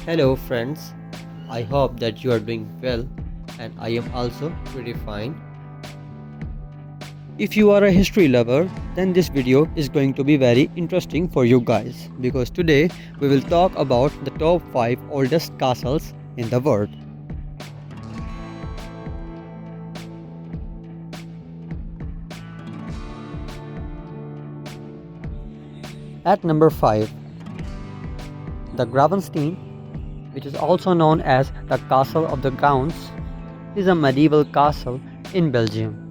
Hello friends, I hope that you are doing well and I am also pretty fine. If you are a history lover, then this video is going to be very interesting for you guys because today we will talk about the top 5 oldest castles in the world. At number 5, the Gravenstein, which is also known as the Castle of the Gauns, is a medieval castle in Belgium.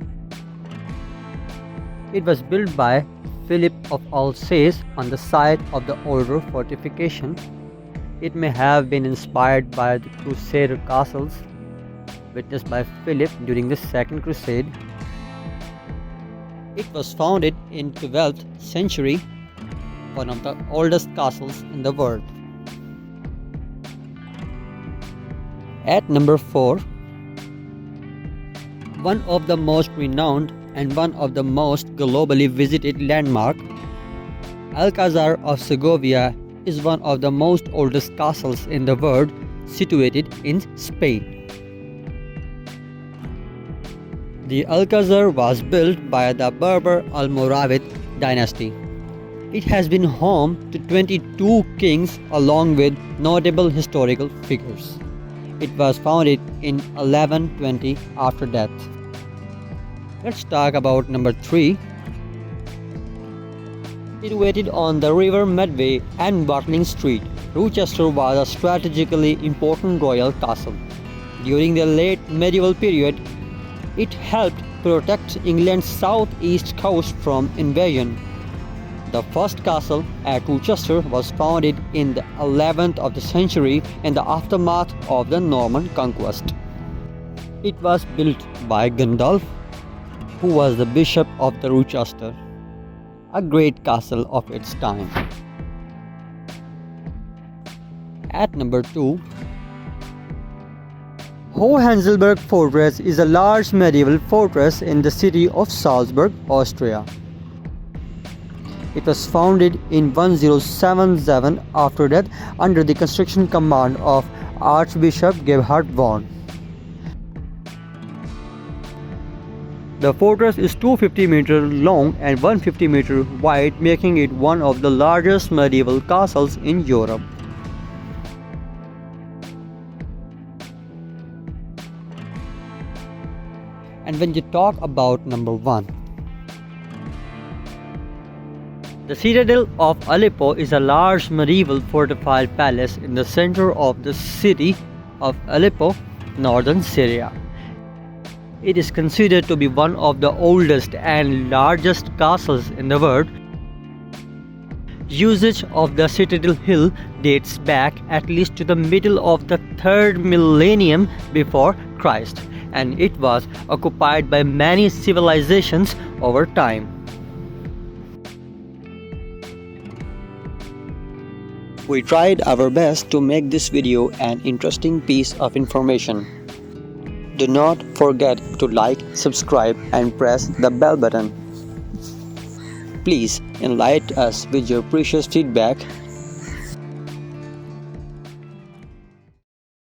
It was built by Philip of Alsace on the site of the older fortification. It may have been inspired by the Crusader castles witnessed by Philip during the Second Crusade. It was founded in 12th century, one of the oldest castles in the world. At number 4, one of the most renowned and one of the most globally visited landmark, Alcazar of Segovia is one of the most oldest castles in the world, situated in Spain. The Alcazar was built by the Berber Almoravid dynasty. It has been home to 22 kings along with notable historical figures. It was founded in 1120 after death. Let's talk about number 3. Situated on the River Medway and Watling Street, Rochester was a strategically important royal castle. During the late medieval period, it helped protect England's southeast coast from invasion. The first castle at Rochester was founded in the 11th of the century in the aftermath of the Norman conquest. It was built by Gundulf, who was the bishop of the Rochester, a great castle of its time. At number 2, Hohenzollernberg Fortress is a large medieval fortress in the city of Salzburg, Austria. It was founded in 1077 after death under the construction command of Archbishop Gebhard von. The fortress is 250 meters long and 150 meters wide, making it one of the largest medieval castles in Europe. And when you talk about number 1, the citadel of Aleppo is a large medieval fortified palace in the center of the city of Aleppo, northern Syria. It is considered to be one of the oldest and largest castles in the world. Usage of the citadel hill dates back at least to the middle of the 3rd millennium before Christ, and it was occupied by many civilizations over time. We tried our best to make this video an interesting piece of information. Do not forget to like, subscribe and press the bell button. Please enlighten us with your precious feedback